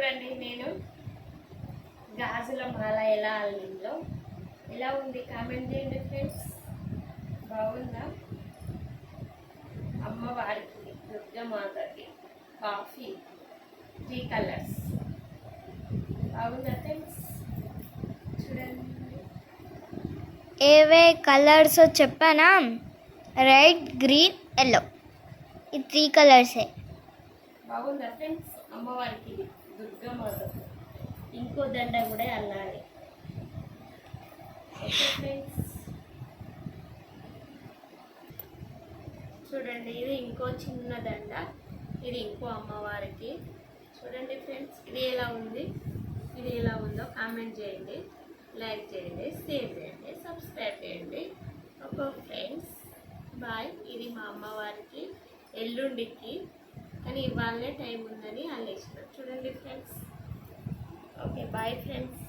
చూడండి నేను గాజుల మాల ఎలా అల్లిందో. ఎలా ఉంది కామెంట్ చేయండి ఫ్రెండ్స్. బాగుందా? అమ్మవారికి, దుర్గమాతకి కాఫీ 3 కలర్స్. బాగుందా ఫ్రెండ్స్? చూడండి. ఏవే కలర్స్ చెప్పనా? Red, green, yellow. ఈ 3 కలర్సే. బాగుందా ఫ్రెండ్స్? అమ్మవారికి, దుర్గమాతకు ఇంకో దండ కూడా అల్లాలి. ఓకే ఫ్రెండ్స్, చూడండి ఇది ఇంకో చిన్న దండ, ఇది ఇంకో అమ్మవారికి. చూడండి ఫ్రెండ్స్, ఇది ఎలా ఉంది, ఇది ఎలా ఉందో కామెంట్ చేయండి, లైక్ చేయండి, షేర్ చేయండి, సబ్స్క్రైబ్ చేయండి. Okay friends, bye. ఇది మా అమ్మవారికి ఎల్లుండికి, కానీ ఇవాళనే టైం ఉందని అల్లేసిన. చూడండి ఫ్రెండ్స్. Okay bye friends.